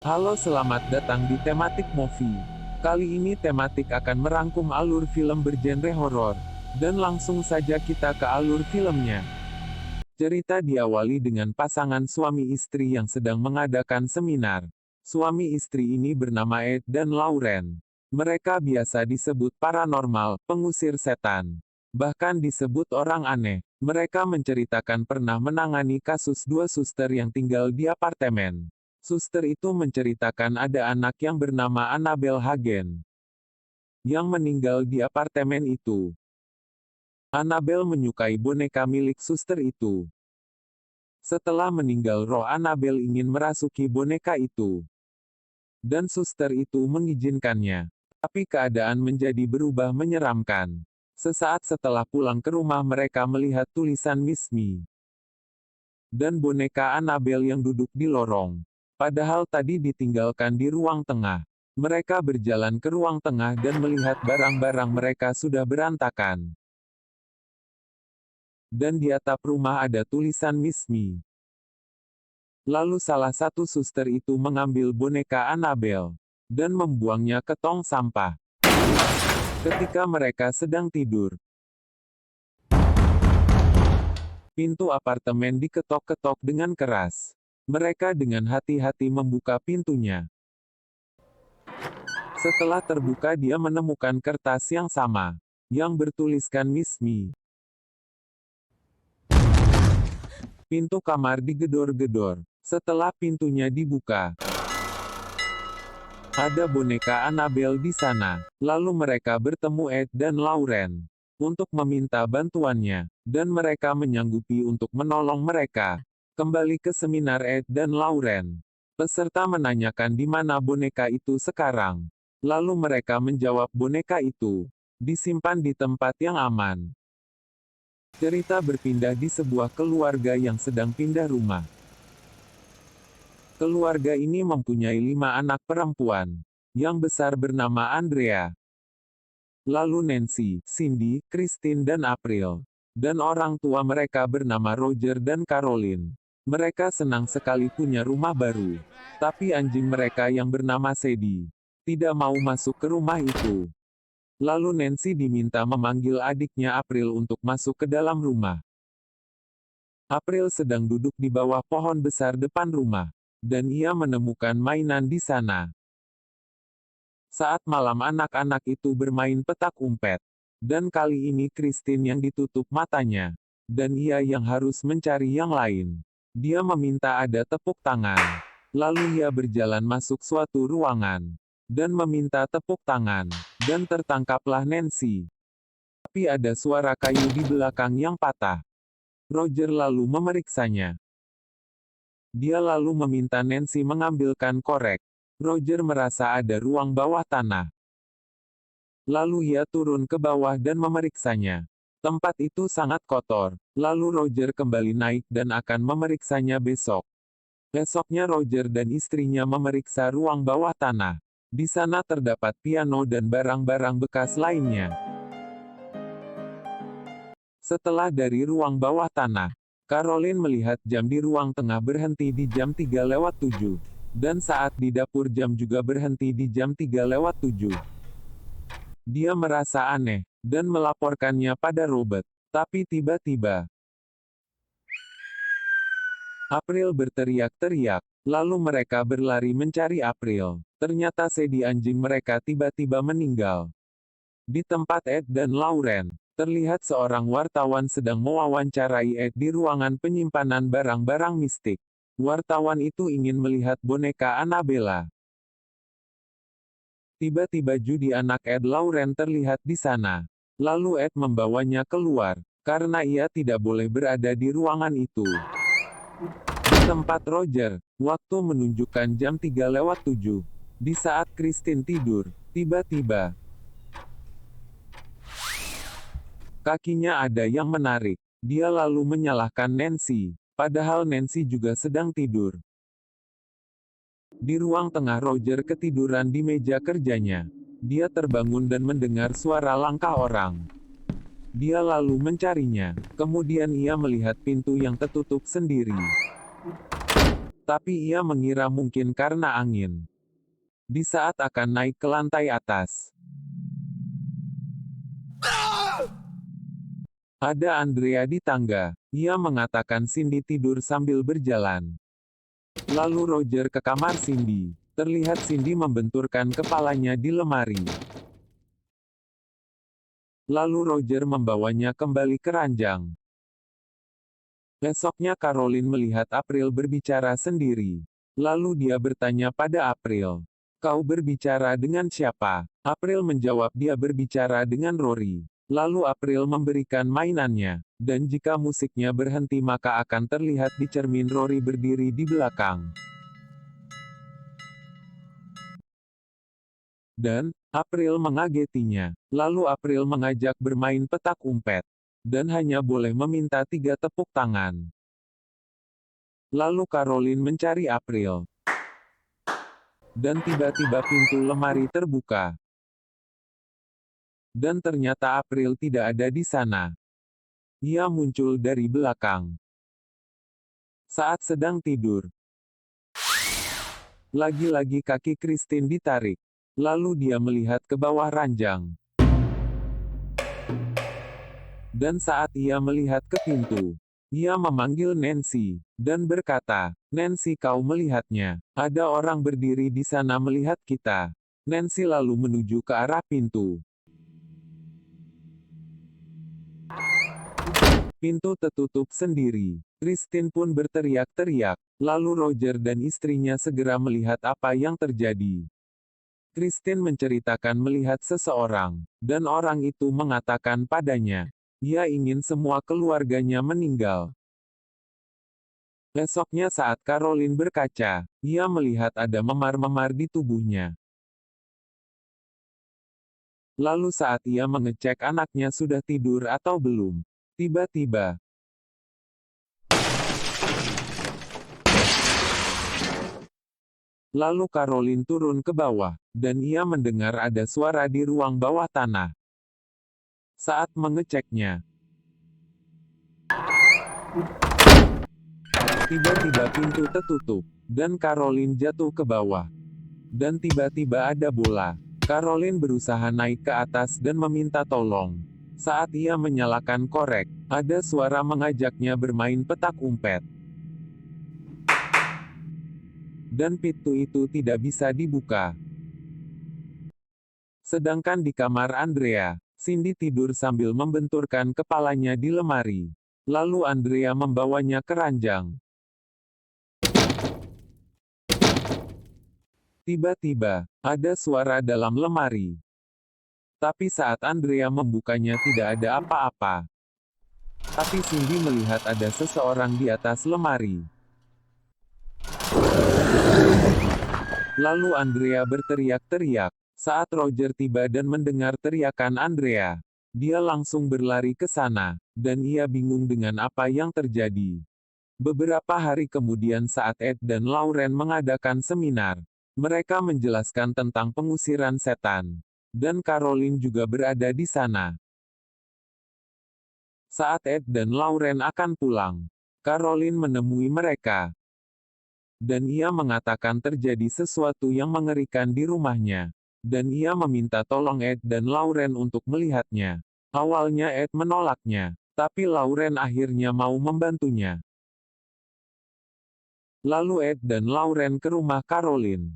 Halo, selamat datang di Tematik Movie. Kali ini tematik akan merangkum alur film bergenre horor. Dan langsung saja kita ke alur filmnya. Cerita diawali dengan pasangan suami istri yang sedang mengadakan seminar. Suami istri ini bernama Ed dan Lauren. Mereka biasa disebut paranormal, pengusir setan. Bahkan disebut orang aneh. Mereka menceritakan pernah menangani kasus dua suster yang tinggal di apartemen. Suster itu menceritakan ada anak yang bernama Annabel Hagen yang meninggal di apartemen itu. Annabel menyukai boneka milik suster itu. Setelah meninggal, roh Annabel ingin merasuki boneka itu. Dan suster itu mengizinkannya. Tapi keadaan menjadi berubah menyeramkan. Sesaat setelah pulang ke rumah, mereka melihat tulisan Miss Me dan boneka Annabel yang duduk di lorong. Padahal tadi ditinggalkan di ruang tengah. Mereka berjalan ke ruang tengah dan melihat barang-barang mereka sudah berantakan. Dan di atap rumah ada tulisan Miss Me. Lalu salah satu suster itu mengambil boneka Annabel dan membuangnya ke tong sampah. Ketika mereka sedang tidur, pintu apartemen diketok-ketok dengan keras. Mereka dengan hati-hati membuka pintunya. Setelah terbuka, dia menemukan kertas yang sama, yang bertuliskan Miss Me. Pintu kamar digedor-gedor. Setelah pintunya dibuka, ada boneka Annabel di sana. Lalu mereka bertemu Ed dan Lauren untuk meminta bantuannya, dan mereka menyanggupi untuk menolong mereka. Kembali ke seminar Ed dan Lauren. Peserta menanyakan di mana boneka itu sekarang. Lalu mereka menjawab boneka itu disimpan di tempat yang aman. Cerita berpindah di sebuah keluarga yang sedang pindah rumah. Keluarga ini mempunyai 5 anak perempuan. Yang besar bernama Andrea. Lalu Nancy, Cindy, Christine dan April. Dan orang tua mereka bernama Roger dan Caroline. Mereka senang sekali punya rumah baru. Tapi anjing mereka yang bernama Sadie tidak mau masuk ke rumah itu. Lalu Nancy diminta memanggil adiknya April untuk masuk ke dalam rumah. April sedang duduk di bawah pohon besar depan rumah. Dan ia menemukan mainan di sana. Saat malam, anak-anak itu bermain petak umpet. Dan kali ini Christine yang ditutup matanya. Dan ia yang harus mencari yang lain. Dia meminta ada tepuk tangan. Lalu ia berjalan masuk suatu ruangan dan meminta tepuk tangan. Dan tertangkaplah Nancy. Tapi ada suara kayu di belakang yang patah. Roger lalu memeriksanya. Dia lalu meminta Nancy mengambilkan korek. Roger merasa ada ruang bawah tanah. Lalu ia turun ke bawah dan memeriksanya. Tempat itu sangat kotor. Lalu Roger kembali naik dan akan memeriksanya besok. Besoknya Roger dan istrinya memeriksa ruang bawah tanah. Di sana terdapat piano dan barang-barang bekas lainnya. Setelah dari ruang bawah tanah, Caroline melihat jam di ruang tengah berhenti di jam 3:07. Dan saat di dapur jam juga berhenti di jam 3:07. Dia merasa aneh, dan melaporkannya pada Robert. Tapi tiba-tiba, April berteriak-teriak. Lalu mereka berlari mencari April. Ternyata Sadie, anjing mereka, tiba-tiba meninggal. Di tempat Ed dan Lauren, terlihat seorang wartawan sedang mewawancarai Ed di ruangan penyimpanan barang-barang mistik. Wartawan itu ingin melihat boneka Annabella. Tiba-tiba Judy, anak Ed Lauren, terlihat di sana. Lalu Ed membawanya keluar, karena ia tidak boleh berada di ruangan itu. Di tempat Roger, waktu menunjukkan jam 3:07. Di saat Christine tidur, tiba-tiba kakinya ada yang menarik. Dia lalu menyalahkan Nancy, padahal Nancy juga sedang tidur. Di ruang tengah, Roger ketiduran di meja kerjanya. Dia terbangun dan mendengar suara langkah orang. Dia lalu mencarinya. Kemudian ia melihat pintu yang tertutup sendiri. Tapi ia mengira mungkin karena angin. Di saat akan naik ke lantai atas, ada Andrea di tangga. Ia mengatakan Cindy tidur sambil berjalan. Lalu Roger ke kamar Cindy. Terlihat Cindy membenturkan kepalanya di lemari. Lalu Roger membawanya kembali ke ranjang. Besoknya Caroline melihat April berbicara sendiri. Lalu dia bertanya pada April, "Kau berbicara dengan siapa?" April menjawab dia berbicara dengan Rory. Lalu April memberikan mainannya, dan jika musiknya berhenti maka akan terlihat di cermin Rory berdiri di belakang. Dan, April mengagetinya. Lalu April mengajak bermain petak umpet. Dan hanya boleh meminta 3 tepuk tangan. Lalu Caroline mencari April. Dan tiba-tiba pintu lemari terbuka. Dan ternyata April tidak ada di sana. Ia muncul dari belakang. Saat sedang tidur. Lagi-lagi kaki Christine ditarik. Lalu dia melihat ke bawah ranjang. Dan saat ia melihat ke pintu, ia memanggil Nancy, dan berkata, "Nancy, kau melihatnya. Ada orang berdiri di sana melihat kita." Nancy lalu menuju ke arah pintu. Pintu tertutup sendiri. Christine pun berteriak-teriak. Lalu Roger dan istrinya segera melihat apa yang terjadi. Christine menceritakan melihat seseorang, dan orang itu mengatakan padanya, ia ingin semua keluarganya meninggal. Besoknya saat Caroline berkaca, ia melihat ada memar-memar di tubuhnya. Lalu saat ia mengecek anaknya sudah tidur atau belum, tiba-tiba, lalu Caroline turun ke bawah, dan ia mendengar ada suara di ruang bawah tanah. Saat mengeceknya, tiba-tiba pintu tertutup, dan Caroline jatuh ke bawah. Dan tiba-tiba ada bola. Caroline berusaha naik ke atas dan meminta tolong. Saat ia menyalakan korek, ada suara mengajaknya bermain petak umpet. Dan pintu itu tidak bisa dibuka. Sedangkan di kamar Andrea, Cindy tidur sambil membenturkan kepalanya di lemari. Lalu Andrea membawanya ke ranjang. Tiba-tiba, ada suara dalam lemari. Tapi saat Andrea membukanya tidak ada apa-apa. Tapi Cindy melihat ada seseorang di atas lemari. Lalu Andrea berteriak-teriak. Saat Roger tiba dan mendengar teriakan Andrea, dia langsung berlari ke sana, dan ia bingung dengan apa yang terjadi. Beberapa hari kemudian saat Ed dan Lauren mengadakan seminar, mereka menjelaskan tentang pengusiran setan. Dan Caroline juga berada di sana. Saat Ed dan Lauren akan pulang, Caroline menemui mereka. Dan ia mengatakan terjadi sesuatu yang mengerikan di rumahnya. Dan ia meminta tolong Ed dan Lauren untuk melihatnya. Awalnya Ed menolaknya, tapi Lauren akhirnya mau membantunya. Lalu Ed dan Lauren ke rumah Caroline.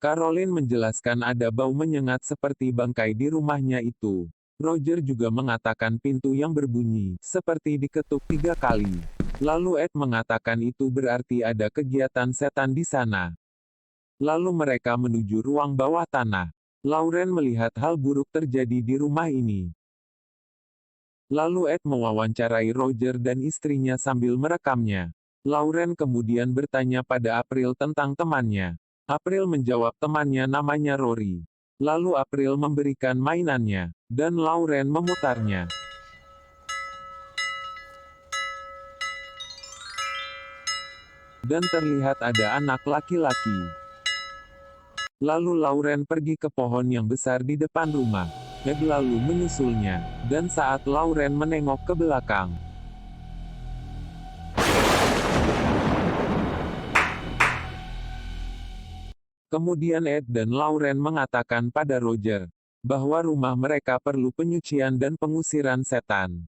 Caroline menjelaskan ada bau menyengat seperti bangkai di rumahnya itu. Roger juga mengatakan pintu yang berbunyi, seperti diketuk 3 kali. Lalu Ed mengatakan itu berarti ada kegiatan setan di sana. Lalu mereka menuju ruang bawah tanah. Lauren melihat hal buruk terjadi di rumah ini. Lalu Ed mewawancarai Roger dan istrinya sambil merekamnya. Lauren kemudian bertanya pada April tentang temannya. April menjawab temannya namanya Rory. Lalu April memberikan mainannya, dan Lauren memutarnya. Dan terlihat ada anak laki-laki. Lalu Lauren pergi ke pohon yang besar di depan rumah. Ed lalu menyusulnya, dan saat Lauren menengok ke belakang, Kemudian Ed dan Lauren mengatakan pada Roger bahwa rumah mereka perlu penyucian dan pengusiran setan.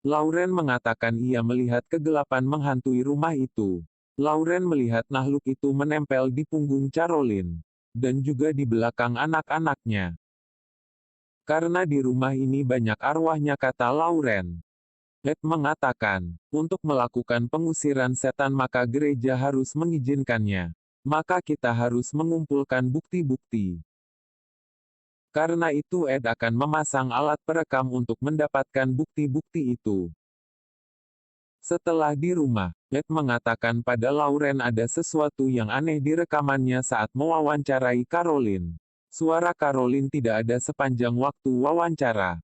Lauren mengatakan ia melihat kegelapan menghantui rumah itu. Lauren melihat makhluk itu menempel di punggung Caroline dan juga di belakang anak-anaknya. Karena di rumah ini banyak arwahnya, kata Lauren. Ed mengatakan, untuk melakukan pengusiran setan maka gereja harus mengizinkannya. Maka kita harus mengumpulkan bukti-bukti. Karena itu Ed akan memasang alat perekam untuk mendapatkan bukti-bukti itu. Setelah di rumah, Ed mengatakan pada Lauren ada sesuatu yang aneh di rekamannya saat mewawancarai Caroline. Suara Caroline tidak ada sepanjang waktu wawancara.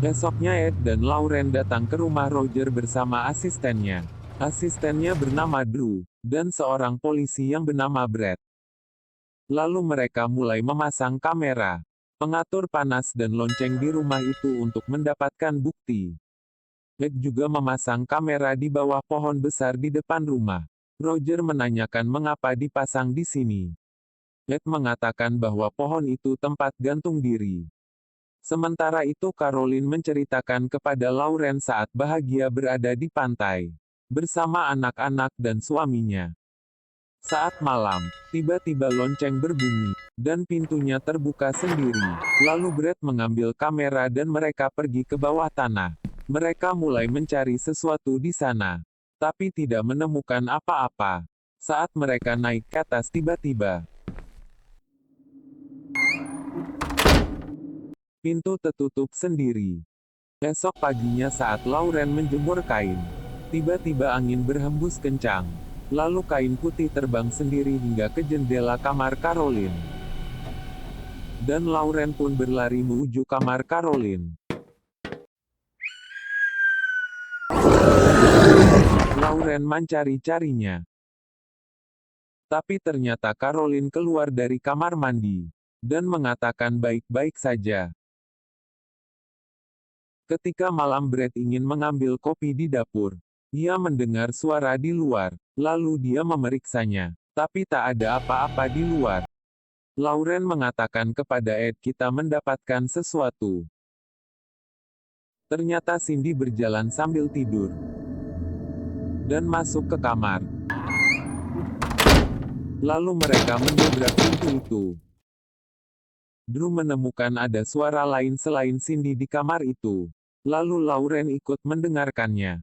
Esoknya Ed dan Lauren datang ke rumah Roger bersama asistennya. Asistennya bernama Drew, dan seorang polisi yang bernama Brad. Lalu mereka mulai memasang kamera, pengatur panas dan lonceng di rumah itu untuk mendapatkan bukti. Ed juga memasang kamera di bawah pohon besar di depan rumah. Roger menanyakan mengapa dipasang di sini. Ed mengatakan bahwa pohon itu tempat gantung diri. Sementara itu Caroline menceritakan kepada Lauren saat bahagia berada di pantai bersama anak-anak dan suaminya. Saat malam, tiba-tiba lonceng berbunyi, dan pintunya terbuka sendiri. Lalu Brad mengambil kamera dan mereka pergi ke bawah tanah. Mereka mulai mencari sesuatu di sana, tapi tidak menemukan apa-apa. Saat mereka naik ke atas tiba-tiba, pintu tertutup sendiri. Esok paginya saat Lauren menjemur kain, tiba-tiba angin berhembus kencang. Lalu kain putih terbang sendiri hingga ke jendela kamar Caroline. Dan Lauren pun berlari menuju kamar Caroline. Lauren mencari-carinya. Tapi ternyata Caroline keluar dari kamar mandi dan mengatakan baik-baik saja. Ketika malam Brad ingin mengambil kopi di dapur, ia mendengar suara di luar, lalu dia memeriksanya. Tapi tak ada apa-apa di luar. Lauren mengatakan kepada Ed kita mendapatkan sesuatu. Ternyata Cindy berjalan sambil tidur. Dan masuk ke kamar. Lalu mereka mendobrak pintu itu. Drew menemukan ada suara lain selain Cindy di kamar itu. Lalu Lauren ikut mendengarkannya.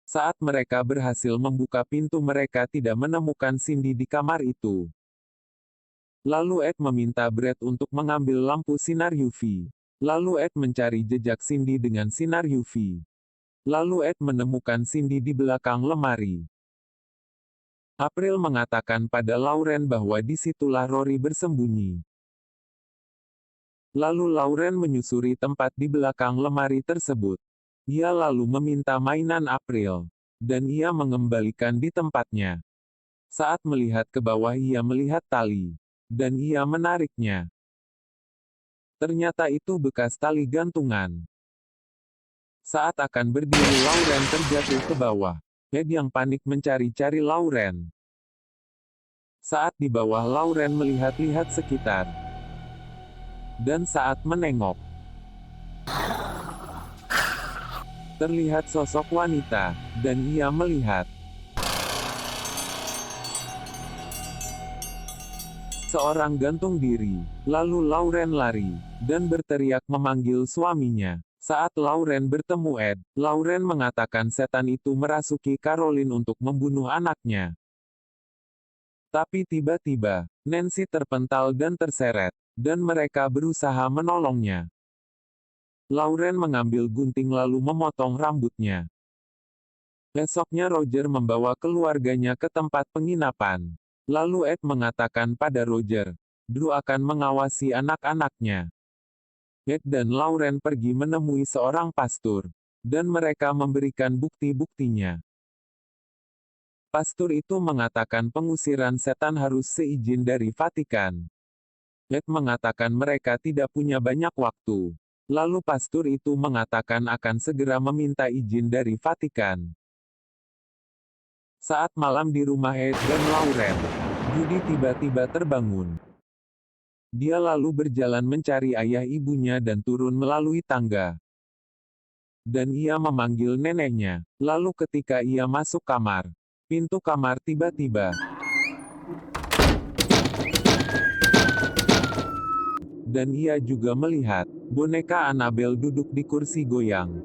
Saat mereka berhasil membuka pintu mereka tidak menemukan Cindy di kamar itu. Lalu Ed meminta Brad untuk mengambil lampu sinar UV. Lalu Ed mencari jejak Cindy dengan sinar UV. Lalu Ed menemukan Cindy di belakang lemari. April mengatakan pada Lauren bahwa disitulah Rory bersembunyi. Lalu Lauren menyusuri tempat di belakang lemari tersebut. Ia lalu meminta mainan April. Dan ia mengembalikan di tempatnya. Saat melihat ke bawah ia melihat tali. Dan ia menariknya. Ternyata itu bekas tali gantungan. Saat akan berdiri Lauren terjatuh ke bawah. Ed yang panik mencari-cari Lauren. Saat di bawah Lauren melihat-lihat sekitar. Dan saat menengok, terlihat sosok wanita, dan ia melihat seorang gantung diri. Lalu Lauren lari, dan berteriak memanggil suaminya. Saat Lauren bertemu Ed, Lauren mengatakan setan itu merasuki Caroline untuk membunuh anaknya. Tapi tiba-tiba, Nancy terpental dan terseret, dan mereka berusaha menolongnya. Lauren mengambil gunting lalu memotong rambutnya. Besoknya Roger membawa keluarganya ke tempat penginapan. Lalu Ed mengatakan pada Roger, Drew akan mengawasi anak-anaknya. Ed dan Lauren pergi menemui seorang pastor, dan mereka memberikan bukti-buktinya. Pastor itu mengatakan pengusiran setan harus seizin dari Vatikan. Ed mengatakan mereka tidak punya banyak waktu. Lalu pastor itu mengatakan akan segera meminta izin dari Vatikan. Saat malam di rumah Ed dan Lauren, Judy tiba-tiba terbangun. Dia lalu berjalan mencari ayah ibunya dan turun melalui tangga. Dan ia memanggil neneknya. Lalu ketika ia masuk kamar, pintu kamar tiba-tiba. Dan ia juga melihat boneka Annabelle duduk di kursi goyang.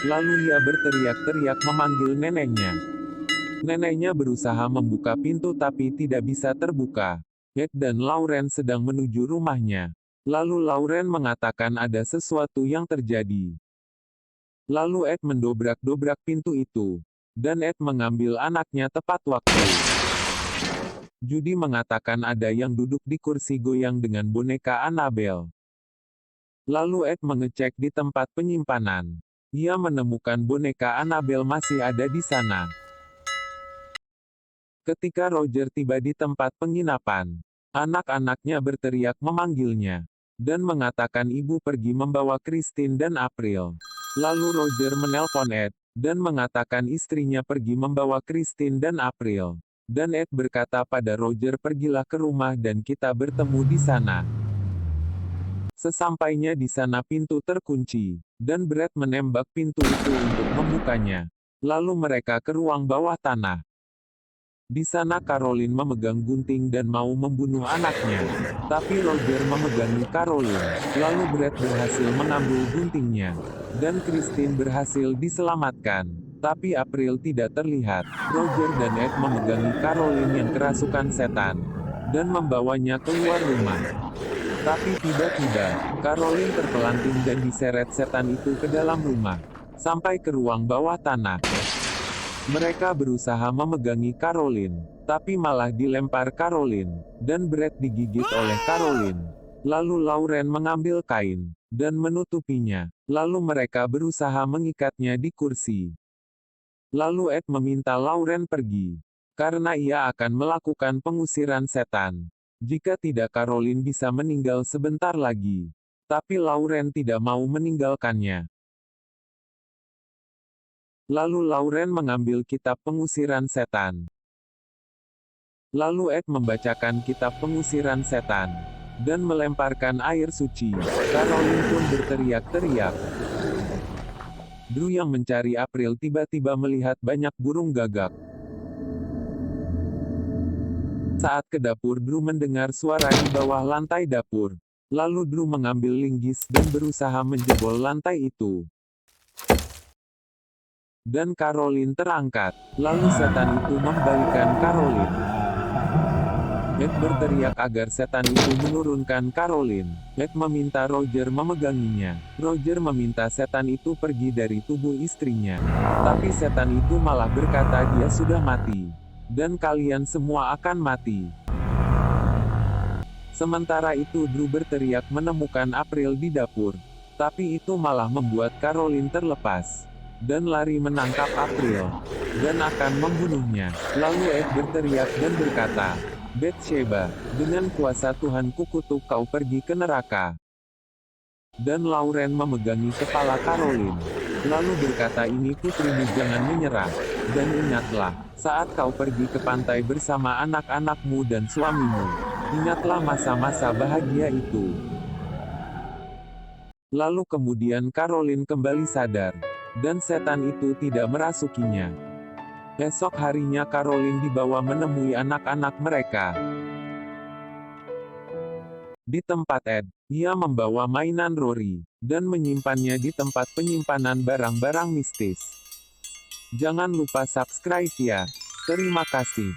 Lalu ia berteriak-teriak memanggil neneknya. Neneknya berusaha membuka pintu tapi tidak bisa terbuka. Ed dan Lauren sedang menuju rumahnya. Lalu Lauren mengatakan ada sesuatu yang terjadi. Lalu Ed mendobrak-dobrak pintu itu. Dan Ed mengambil anaknya tepat waktu. Judy mengatakan ada yang duduk di kursi goyang dengan boneka Annabelle. Lalu Ed mengecek di tempat penyimpanan. Ia menemukan boneka Annabelle masih ada di sana. Ketika Roger tiba di tempat penginapan, anak-anaknya berteriak memanggilnya. Dan mengatakan ibu pergi membawa Christine dan April. Lalu Roger menelpon Ed, dan mengatakan istrinya pergi membawa Christine dan April. Dan Ed berkata pada Roger pergilah ke rumah dan kita bertemu di sana. Sesampainya di sana pintu terkunci, dan Brad menembak pintu itu untuk membukanya. Lalu mereka ke ruang bawah tanah. Di sana Caroline memegang gunting dan mau membunuh anaknya. Tapi Roger memegangi Caroline. Lalu Brad berhasil mengambil guntingnya. Dan Christine berhasil diselamatkan. Tapi April tidak terlihat. Roger dan Ed memegangi Caroline yang kerasukan setan. Dan membawanya keluar rumah. Tapi tiba-tiba, Caroline terpelanting dan diseret setan itu ke dalam rumah. Sampai ke ruang bawah tanah. Mereka berusaha memegangi Caroline, tapi malah dilempar Caroline, dan Brad digigit oleh Caroline. Lalu Lauren mengambil kain, dan menutupinya. Lalu mereka berusaha mengikatnya di kursi. Lalu Ed meminta Lauren pergi, karena ia akan melakukan pengusiran setan. Jika tidak Caroline bisa meninggal sebentar lagi. Tapi Lauren tidak mau meninggalkannya. Lalu Lauren mengambil kitab pengusiran setan. Lalu Ed membacakan kitab pengusiran setan. Dan melemparkan air suci. Caroline pun berteriak-teriak. Drew yang mencari April tiba-tiba melihat banyak burung gagak. Saat ke dapur Drew mendengar suara di bawah lantai dapur. Lalu Drew mengambil linggis dan berusaha menjebol lantai itu. Dan Caroline terangkat. Lalu setan itu membalikan Caroline. Ed berteriak agar setan itu menurunkan Caroline. Ed meminta Roger memeganginya. Roger meminta setan itu pergi dari tubuh istrinya. Tapi setan itu malah berkata dia sudah mati. Dan kalian semua akan mati. Sementara itu Drew berteriak menemukan April di dapur. Tapi itu malah membuat Caroline terlepas. Dan lari menangkap April. Dan akan membunuhnya. Lalu Ed berteriak dan berkata, Bathsheba, dengan kuasa Tuhan kukutuk kau pergi ke neraka. Dan Lauren memegangi kepala Caroline. Lalu berkata ini putrimu jangan menyerah. Dan ingatlah, saat kau pergi ke pantai bersama anak-anakmu dan suamimu. Ingatlah masa-masa bahagia itu. Lalu kemudian Caroline kembali sadar. Dan setan itu tidak merasukinya. Esok harinya Caroline dibawa menemui anak-anak mereka. Di tempat Ed, ia membawa mainan Rory, dan menyimpannya di tempat penyimpanan barang-barang mistis. Jangan lupa subscribe ya. Terima kasih.